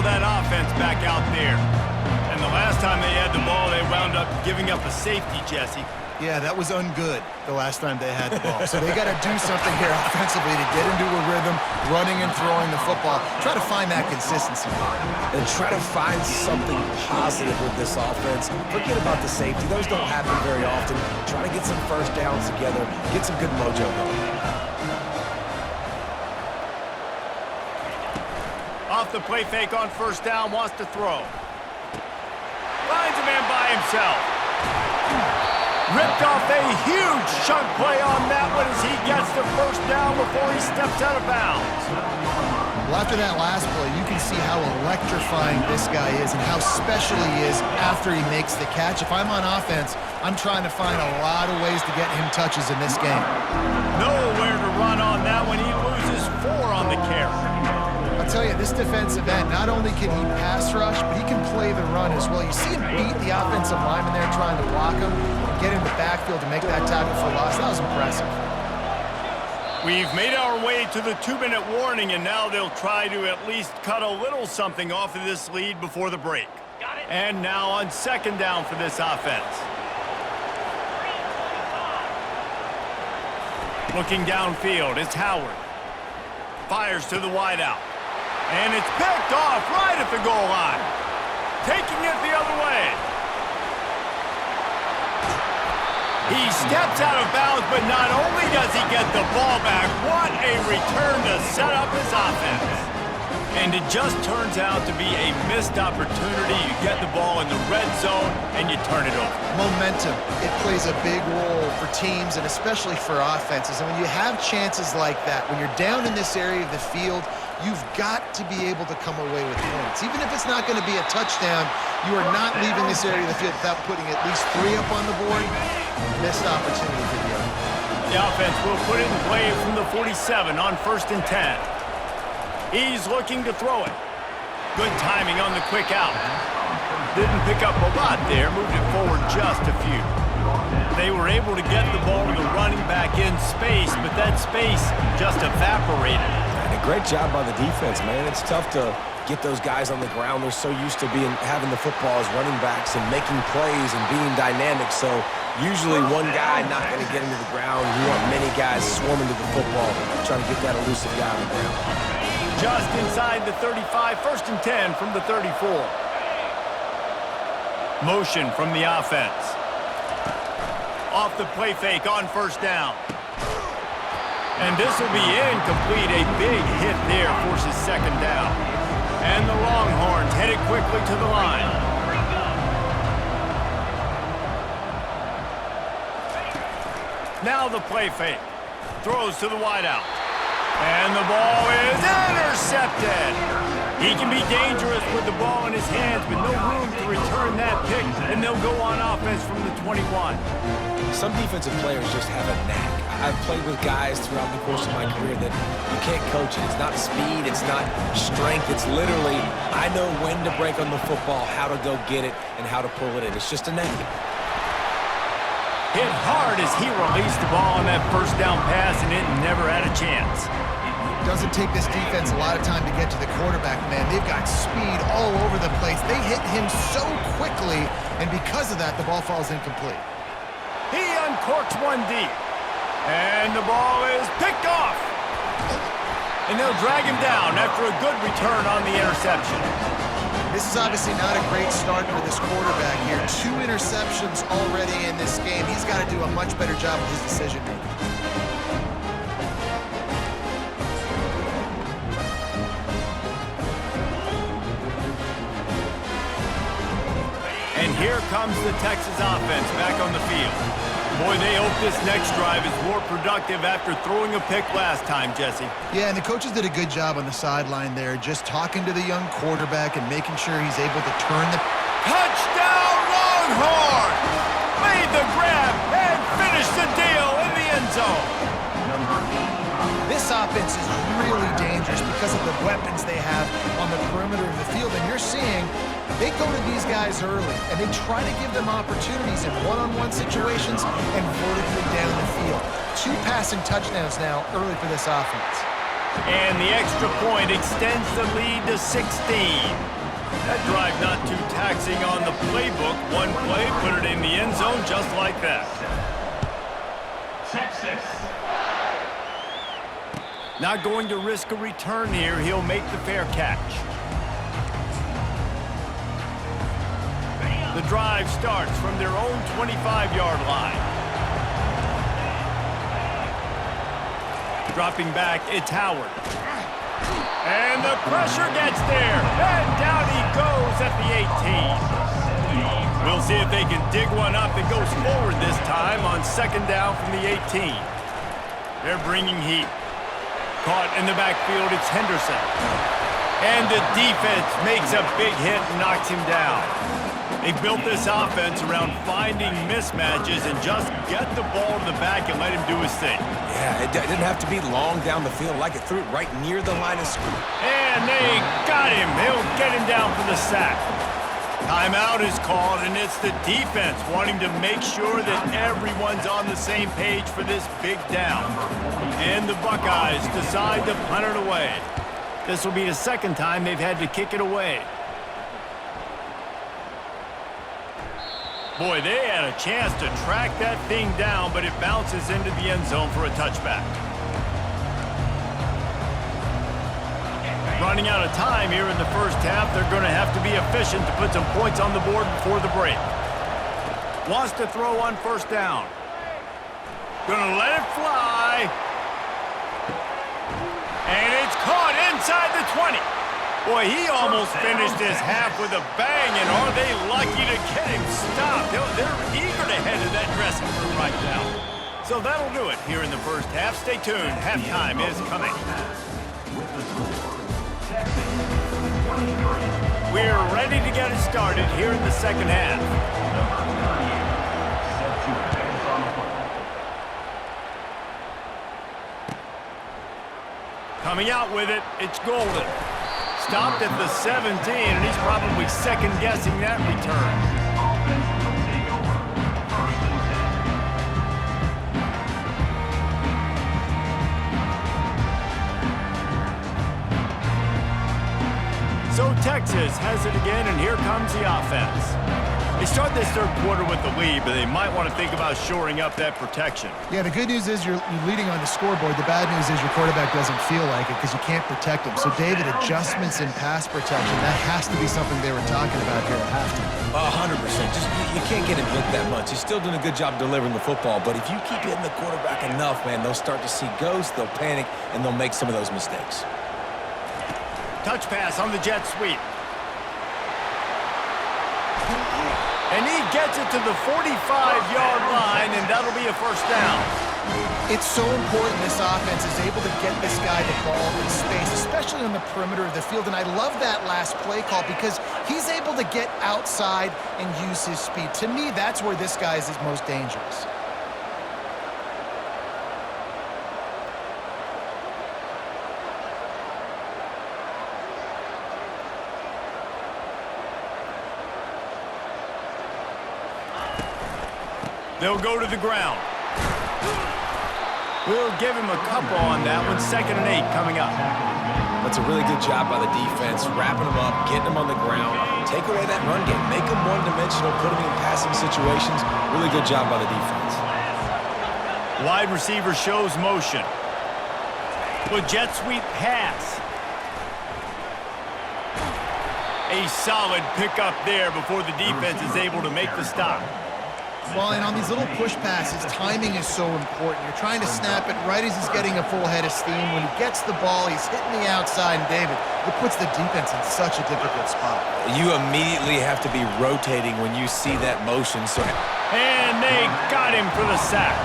that offense back out there. And the last time they had the ball, they wound up giving up a safety, Jesse. Yeah, that was ungood the last time they had the ball. So they got to do something here offensively to get into a rhythm, running and throwing the football. Try to find that consistency. And try to find something positive with this offense. Forget about the safety. Those don't happen very often. Try to get some first downs together. Get some good mojo going. Off the play fake on first down, wants to throw. Finds a man by himself. Ripped off a huge chunk play on that one as he gets the first down before he steps out of bounds. Well, after that last play, you can see how electrifying this guy is and how special he is after he makes the catch. If I'm on offense, I'm trying to find a lot of ways to get him touches in this game. Nowhere to run on that one. He loses 4 on the carry. I'll tell you, this defensive end, not only can he pass rush, but he can play the run as well. You see him beat the offensive lineman there trying to block him and get in the backfield to make that tackle for loss. That was impressive. We've made our way to the 2-minute warning, and now they'll try to at least cut a little something off of this lead before the break. And now on second down for this offense. Looking downfield, it's Howard. Fires to the wideout. And it's picked off right at the goal line. Taking it the other way. He steps out of bounds, but not only does he get the ball back, what a return to set up his offense. And it just turns out to be a missed opportunity. You get the ball in the red zone, and you turn it over. Momentum, it plays a big role for teams and especially for offenses. And when you have chances like that, when you're down in this area of the field, you've got to be able to come away with points. Even if it's not going to be a touchdown, you are not leaving this area of the field without putting at least 3 up on the board. Missed opportunity for the other. The offense will put it in play from the 47 on 1st and 10. He's looking to throw it. Good timing on the quick out. Didn't pick up a lot there, moved it forward just a few. They were able to get the ball to the running back in space, but that space just evaporated. And a great job by the defense, man. It's tough to get those guys on the ground. They're so used to having the football as running backs and making plays and being dynamic. So usually one guy not going to get into the ground. You want many guys swarming to the football, trying to get that elusive guy on the ground. Just inside the 35, 1st and 10 from the 34. Motion from the offense. Off the play fake on first down. And this will be incomplete. A big hit there forces second down. And the Longhorns headed quickly to the line. Now the play fake. Throws to the wideout. And the ball is intercepted. He can be dangerous with the ball in his hands, but no room to return that pick, and they'll go on offense from the 21. Some defensive players just have a knack. I've played with guys throughout the course of my career that you can't coach it. It's not speed, it's not strength. It's literally, I know when to break on the football, how to go get it, and how to pull it in. It's just a knack. Hit hard as he released the ball on that first down pass, and it never had a chance. Doesn't take this defense a lot of time to get to the quarterback, man. They've got speed all over the place. They hit him so quickly, and because of that, the ball falls incomplete. He uncorks one deep, and the ball is picked off. And they'll drag him down after a good return on the interception. This is obviously not a great start for this quarterback here. 2 interceptions already in this game. He's got to do a much better job with his decision-making. And here comes the Texas offense back on the field. Boy, they hope this next drive is more productive after throwing a pick last time, Jesse. Yeah, and the coaches did a good job on the sideline there, just talking to the young quarterback and making sure he's able to turn the... Touchdown, Longhorns! Made the grab and finished the deal in the end zone. This offense is really dangerous because of the weapons they have on the perimeter of the field, and you're seeing they go to these guys early, and they try to give them opportunities in one-on-one situations and vertically down the field. 2 passing touchdowns now early for this offense. And the extra point extends the lead to 16. That drive not too taxing on the playbook. One play, put it in the end zone just like that. Texas. Not going to risk a return here. He'll make the fair catch. The drive starts from their own 25-yard line. Dropping back, it's Howard. And the pressure gets there. And down he goes at the 18. We'll see if they can dig one up that goes forward this time on second down from the 18. They're bringing heat. Caught in the backfield, it's Henderson. And the defense makes a big hit and knocks him down. They built this offense around finding mismatches and just get the ball to the back and let him do his thing. Yeah, it didn't have to be long down the field. Like it threw it right near the line of scrimmage. And they got him. They'll get him down for the sack. Timeout is called, and it's the defense wanting to make sure that everyone's on the same page for this big down. And the Buckeyes decide to punt it away. This will be the second time they've had to kick it away. Boy, they had a chance to track that thing down, but it bounces into the end zone for a touchback. Running out of time here in the first half, they're going to have to be efficient to put some points on the board before the break. Wants to throw on first down. Gonna let it fly. And it's caught inside the 20. Boy, he almost finished this half with a bang, and are they lucky to get him stopped? They're eager to head to that dressing room right now. So that'll do it here in the first half. Stay tuned. Halftime is coming. We're ready to get it started here in the second half. Coming out with it, it's Golden. Stopped at the 17, and he's probably second-guessing that return. So Texas has it again, and here comes the offense. They start this third quarter with the lead, but they might want to think about shoring up that protection. Yeah, the good news is you're leading on the scoreboard. The bad news is your quarterback doesn't feel like it because you can't protect him. So, David, adjustments in pass protection, that has to be something they were talking about here at halftime. 100%. Just you can't get him hit that much. He's still doing a good job delivering the football, but if you keep hitting the quarterback enough, man, they'll start to see ghosts, they'll panic, and they'll make some of those mistakes. Touch pass on the jet sweep. And he gets it to the 45-yard line, and that'll be a first down. It's so important this offense is able to get this guy the ball in space, especially on the perimeter of the field. And I love that last play call because he's able to get outside and use his speed. To me, that's where this guy is his most dangerous. They'll go to the ground. We'll give him a couple on that one. 2nd and 8 coming up. That's a really good job by the defense, wrapping them up, getting them on the ground. Take away that run game. Make them one-dimensional, put them in passing situations. Really good job by the defense. Wide receiver shows motion. With jet sweep pass. A solid pickup there before the defense is able to make the stop. Well, and on these little push passes, timing is so important. You're trying to snap it right as he's getting a full head of steam. When he gets the ball, he's hitting the outside, and David, it puts the defense in such a difficult spot. You immediately have to be rotating when you see that motion. And they got him for the sack.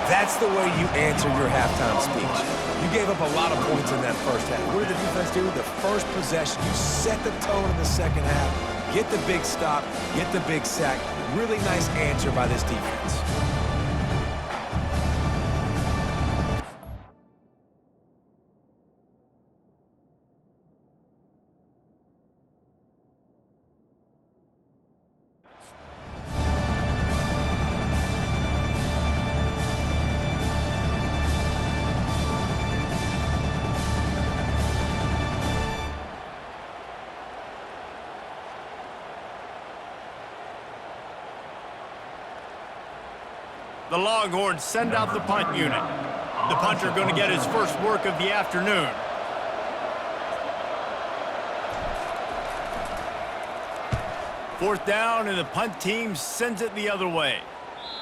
That's the way you answer your halftime speech. You gave up a lot of points in that first half. What did the defense do? The first possession, you set the tone in the second half. Get the big stop, get the big sack. Really nice answer by this defense. The Longhorns send out the punt unit. The punter going to get his first work of the afternoon. Fourth down, and the punt team sends it the other way.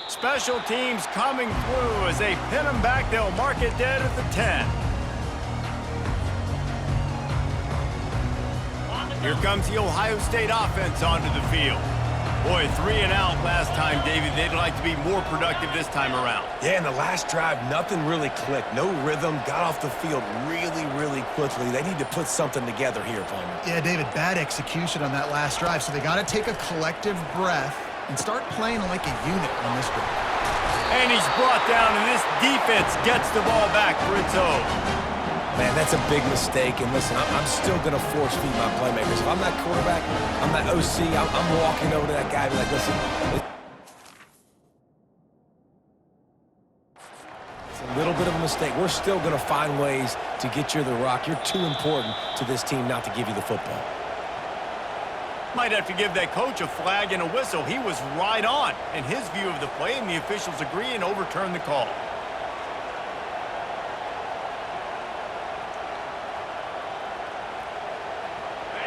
Special teams coming through as they pin them back. They'll mark it dead at the 10. Here comes the Ohio State offense onto the field. Boy, 3 and out last time, David. They'd like to be more productive this time around. Yeah, in the last drive, nothing really clicked. No rhythm, got off the field really, really quickly. They need to put something together here, Palmer. Yeah, David, bad execution on that last drive, so they got to take a collective breath and start playing like a unit on this drive. And he's brought down, and this defense gets the ball back for its own. Man, that's a big mistake, and listen, I'm still going to force-feed my playmakers. If I'm that quarterback, I'm that OC, I'm walking over to that guy and be like, listen, it's a little bit of a mistake. We're still going to find ways to get you the rock. You're too important to this team not to give you the football. Might have to give that coach a flag and a whistle. He was right on in his view of the play, and the officials agree and overturn the call.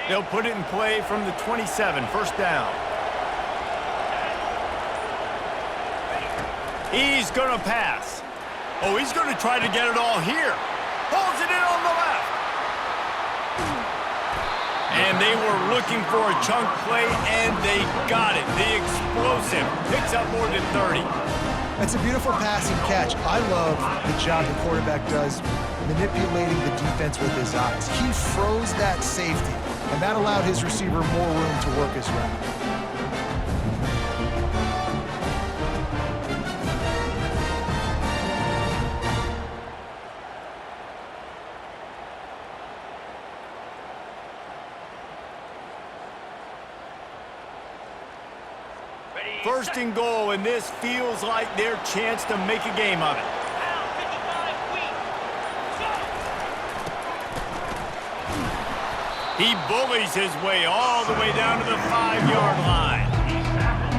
They'll put it in play from the 27, first down. He's going to pass. Oh, he's going to try to get it all here. Pulls it in on the left. And they were looking for a chunk play, and they got it. The explosive picks up more than 30. That's a beautiful passing catch. I love the job the quarterback does manipulating the defense with his eyes. He froze that safety, and that allowed his receiver more room to work his route. First and goal, and this feels like their chance to make a game of it. He bullies his way all the way down to the 5-yard line.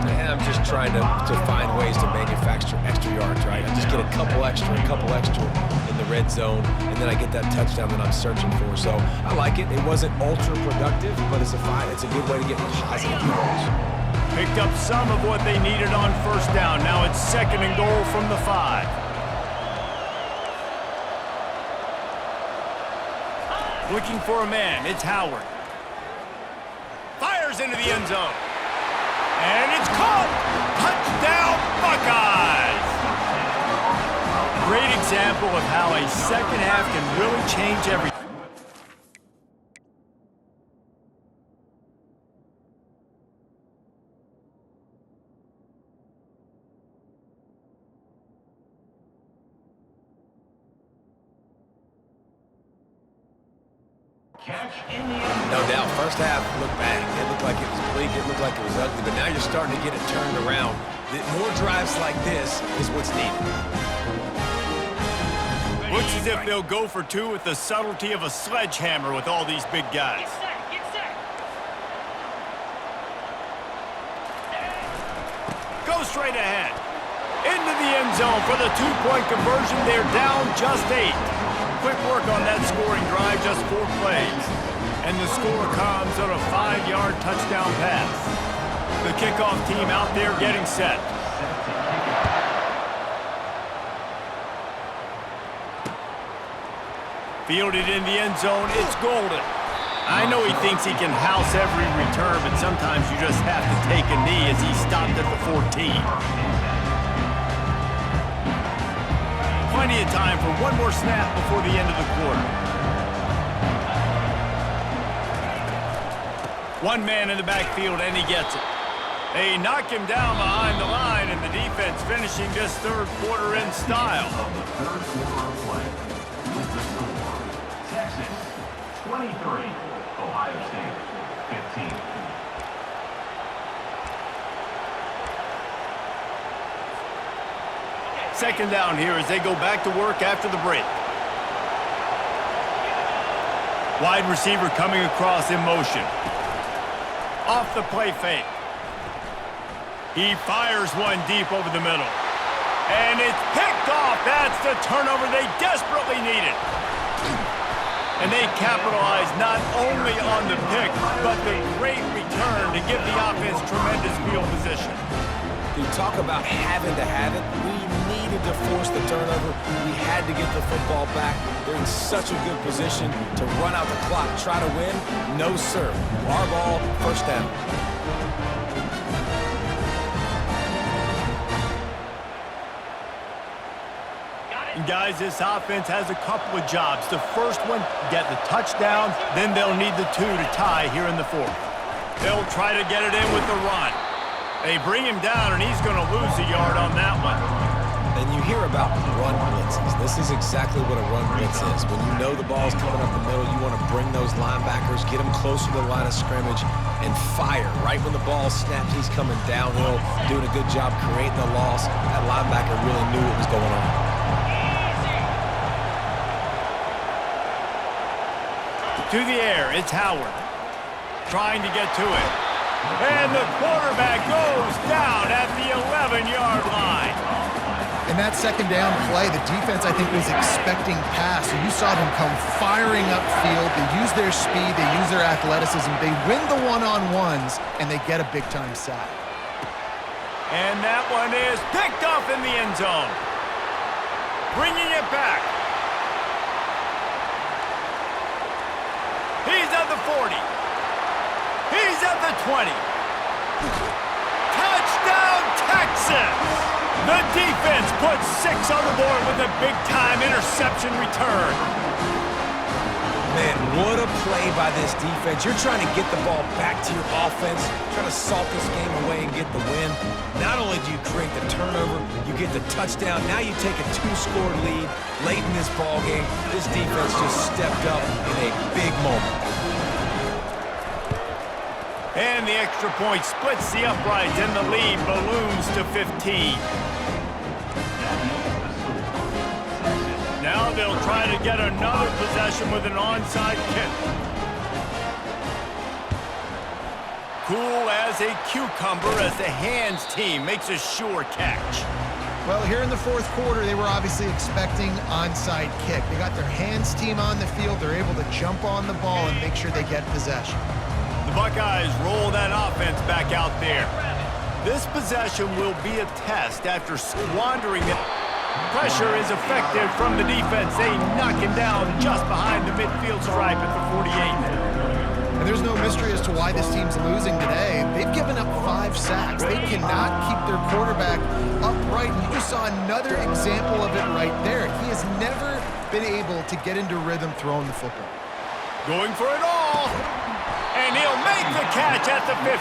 And I'm just trying to find ways to manufacture extra yards, right? I just get a couple extra in the red zone, and then I get that touchdown that I'm searching for. So I like it. It wasn't ultra productive, but it's a good way to get positive yards. Picked up some of what they needed on first down. Now it's second and goal from the 5. Looking for a man. It's Howard. Fires into the end zone. And it's caught. Touchdown, Buckeyes. Great example of how a second half can really change everything. No doubt. First half looked bad. It looked like it was bleak. It looked like it was ugly. But now you're starting to get it turned around. More drives like this is what's needed. Looks as if they'll go for 2 with the subtlety of a sledgehammer with all these big guys. Go straight ahead. Into the end zone for the 2-point conversion. They're down just 8. Quick work on that scoring drive, just 4 plays. And the score comes on a 5-yard touchdown pass. The kickoff team out there getting set. Fielded in the end zone, it's Golden. I know he thinks he can house every return, but sometimes you just have to take a knee as he stopped at the 14. Plenty of time for one more snap before the end of the quarter. One man in the backfield, and he gets it. They knock him down behind the line, and the defense finishing this third quarter in style. Texas, 23. Ohio State, 15. Second down here as they go back to work after the break. Wide receiver coming across in motion. Off the play fake. He fires one deep over the middle. And it's picked off. That's the turnover they desperately needed. And they capitalized not only on the pick, but the great return to give the offense tremendous field position. You talk about having to have it. We needed to force the turnover. We had to get the football back. They're in such a good position to run out the clock, try to win. No, sir. Our ball, first down. And guys, this offense has a couple of jobs. The first one, get the touchdown. Then they'll need the 2 to tie here in the fourth. They'll try to get it in with the run. They bring him down, and he's going to lose a yard on that one. And you hear about run blitzes. This is exactly what a run blitz is. When you know the ball's coming up the middle, you want to bring those linebackers, get them closer to the line of scrimmage, and fire. Right when the ball snaps, he's coming downhill, doing a good job creating the loss. That linebacker really knew what was going on. To the air, it's Howard. Trying to get to it. And the quarterback goes down at the 11-yard line. In that second down play, the defense, I think, was expecting pass. So you saw them come firing upfield. They use their speed. They use their athleticism. They win the one-on-ones, and they get a big-time sack. And that one is picked off in the end zone. Bringing it back. He's at the 40. He's at the 20. Touchdown, Texas! The defense puts 6 on the board with a big-time interception return. Man, what a play by this defense. You're trying to get the ball back to your offense, trying to salt this game away and get the win. Not only do you create the turnover, you get the touchdown. Now you take a 2-score lead late in this ball game. This defense just stepped up in a big moment. And the extra point splits the uprights, and the lead balloons to 15. Now they'll try to get another possession with an onside kick. Cool as a cucumber as the hands team makes a sure catch. Well, here in the fourth quarter, they were obviously expecting onside kick. They got their hands team on the field. They're able to jump on the ball and make sure they get possession. The Buckeyes roll that offense back out there. This possession will be a test after squandering it. Pressure is effective from the defense. They knock him down just behind the midfield stripe at the 48. And there's no mystery as to why this team's losing today. They've given up 5 sacks. They cannot keep their quarterback upright. And you just saw another example of it right there. He has never been able to get into rhythm throwing the football. Going for it all. And he'll make the catch at the 15.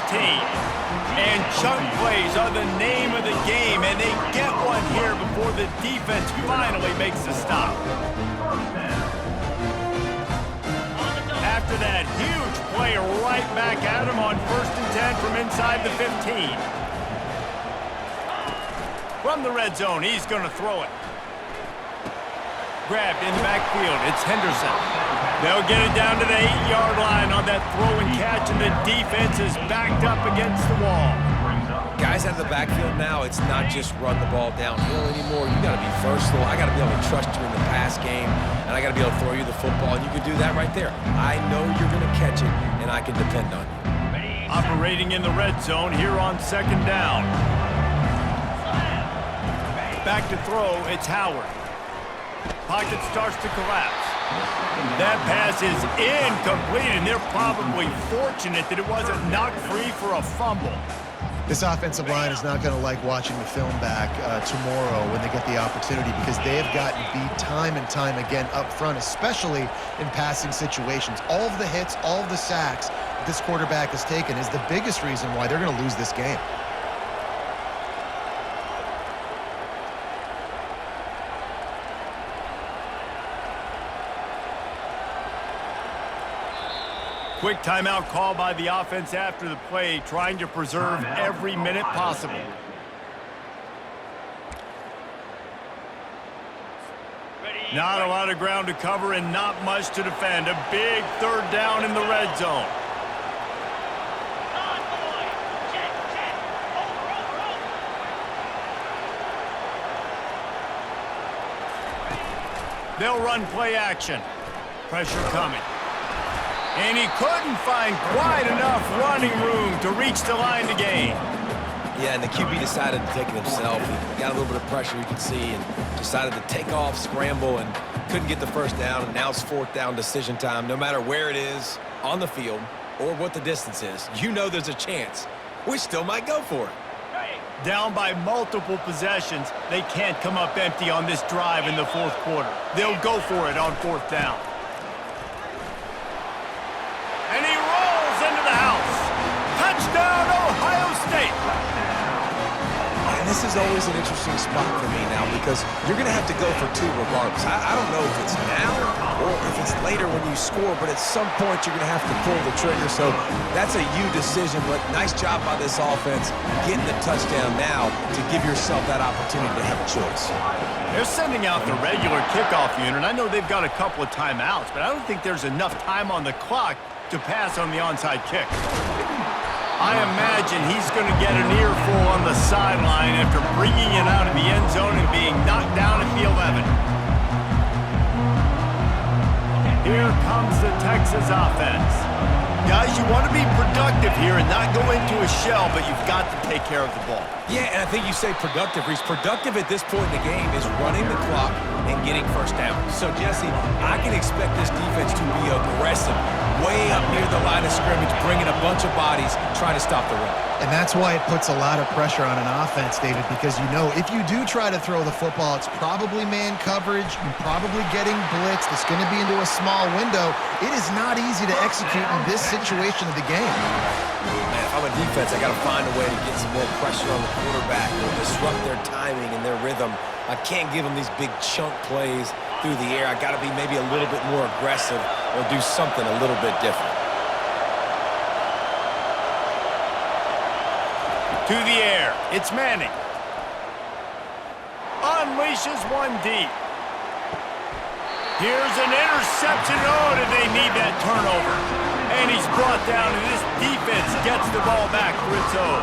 And chunk plays are the name of the game, and they get one here before the defense finally makes the stop. After that huge play right back at him on 1st and 10 from inside the 15. From the red zone, he's going to throw it. Grabbed in the backfield, it's Henderson. They'll get it down to the 8-yard line on that throw and catch, and the defense is backed up against the wall. Guys out of the backfield now, it's not just run the ball downhill anymore. You got to be versatile. I got to be able to trust you in the pass game, and I got to be able to throw you the football, and you can do that right there. I know you're going to catch it, and I can depend on you. Operating in the red zone here on 2nd down. Back to throw, it's Howard. Pocket starts to collapse. That pass is incomplete, and they're probably fortunate that it wasn't knocked free for a fumble. This offensive line is not going to like watching the film back tomorrow when they get the opportunity, because they have gotten beat time and time again up front, especially in passing situations. All of the hits, all of the sacks that this quarterback has taken is the biggest reason why they're going to lose this game. Quick timeout call by the offense after the play, trying to preserve every minute possible. Not a lot of ground to cover and not much to defend. A big 3rd down in the red zone. They'll run play action. Pressure coming. And he couldn't find quite enough running room to reach the line to gain. Yeah, and the QB decided to take it himself. He got a little bit of pressure, you can see, and decided to take off, scramble, and couldn't get the first down. And now it's fourth down decision time. No matter where it is on the field or what the distance is, you know there's a chance we still might go for it. Down by multiple possessions, they can't come up empty on this drive in the fourth quarter. They'll go for it on fourth down. And he rolls into the house. Touchdown, Ohio State. And this is always an interesting spot for me now because you're going to have to go for two regardless. I don't know if it's now or if it's later when you score, but at some point you're going to have to pull the trigger. So that's a you decision, but nice job by this offense getting the touchdown now to give yourself that opportunity to have a choice. They're sending out the regular kickoff unit. I know they've got a couple of timeouts, but I don't think there's enough time on the clock to pass on the onside kick. I imagine he's going to get an earful on the sideline after bringing it out of the end zone and being knocked down at the 11. Here comes the Texas offense. Guys, you want to be productive here and not go into a shell, but you've got to take care of the ball. Yeah, and I think you say productive, Reese. Productive at this point in the game is running the clock and getting first down. So, Jesse, I can expect this defense to be aggressive, way up near the line of scrimmage, bringing a bunch of bodies, trying to stop the run. And that's why it puts a lot of pressure on an offense, David, because you know if you do try to throw the football, it's probably man coverage, you're probably getting blitzed, it's going to be into a small window. It is not easy to execute in this situation of the game. Man, if I'm a defense, I got to find a way to get some more pressure on the quarterback or disrupt their timing and their rhythm. I can't give them these big chunk plays through the air. I got to be maybe a little bit more aggressive or do something a little bit different. To the air, it's Manning. Unleashes one deep. Here's an interception. Oh, did they need that turnover? And he's brought down, and this defense gets the ball back for its own.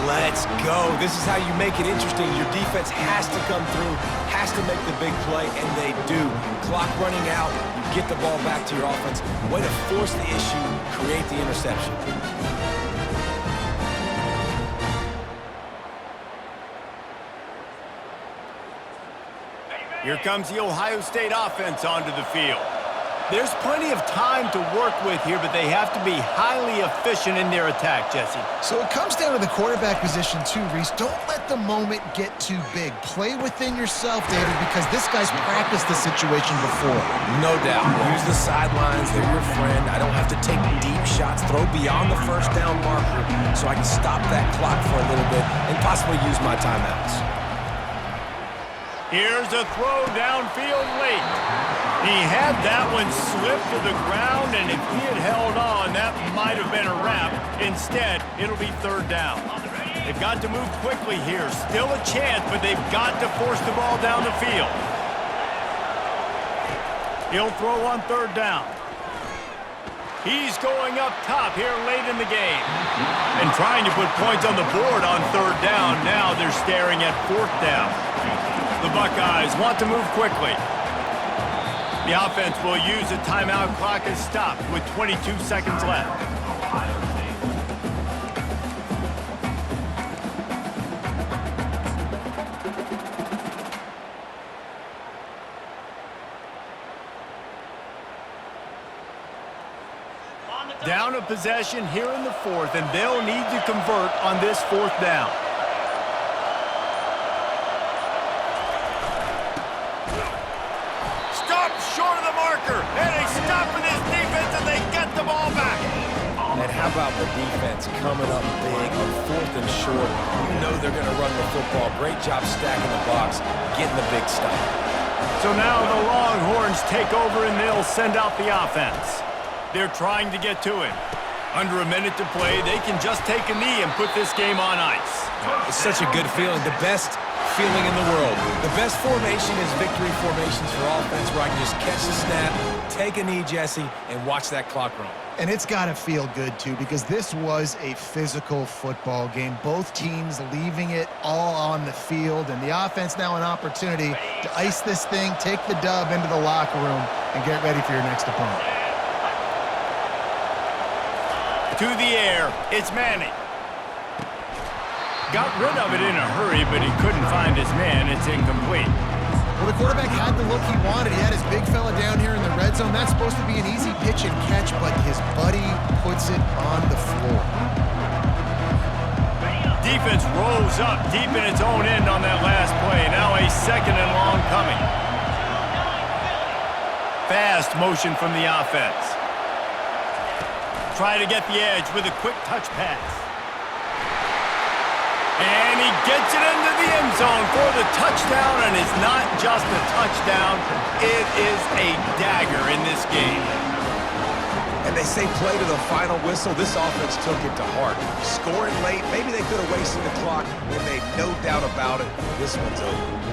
Let's go. This is how you make it interesting. Your defense has to come through, has to make the big play, and they do. Clock running out, you get the ball back to your offense. Way to force the issue, create the interception. Here comes the Ohio State offense onto the field. There's plenty of time to work with here, but they have to be highly efficient in their attack, Jesse. So it comes down to the quarterback position too, Reese. Don't let the moment get too big. Play within yourself, David, because this guy's practiced the situation before. No doubt. Use the sidelines. They're your friend. I don't have to take deep shots. Throw beyond the first down marker so I can stop that clock for a little bit and possibly use my timeouts. Here's a throw downfield late. He had that one slip to the ground, and if he had held on, that might have been a wrap. Instead, it'll be third down. They've got to move quickly here. Still a chance, but they've got to force the ball down the field. He'll throw on third down. He's going up top here late in the game. And trying to put points on the board on third down. Now they're staring at fourth down. The Buckeyes want to move quickly. The offense will use a timeout clock as stopped with 22 seconds left. Down a possession here in the fourth, and they'll need to convert on this fourth down. Short of the marker, and they stop in this defense, and they get the ball back. And how about the defense coming up big on fourth and short? You know they're going to run the football. Great job stacking the box, getting the big stop. So now the Longhorns take over, and they'll send out the offense. They're trying to get to him. Under a minute to play, they can just take a knee and put this game on ice. It's such a good feeling. The best feeling in the world. The best formation is victory formations for offense where I can just catch the snap, take a knee, Jesse, and watch that clock run. And it's got to feel good, too, because this was a physical football game. Both teams leaving it all on the field, and the offense now an opportunity to ice this thing, take the dub into the locker room, and get ready for your next opponent. To the air, it's Manning. Got rid of it in a hurry, but he couldn't find his man. It's incomplete. Well, the quarterback had the look he wanted. He had his big fella down here in the red zone. That's supposed to be an easy pitch and catch, but his buddy puts it on the floor. Defense rolls up deep in its own end on that last play. Now a second and long coming. Fast motion from the offense. Try to get the edge with a quick touch pass. And he gets it into the end zone for the touchdown, and it's not just a touchdown, it is a dagger in this game. And they say play to the final whistle. This offense took it to heart. Scoring late, maybe they could have wasted the clock. They made no doubt about it. This one's over.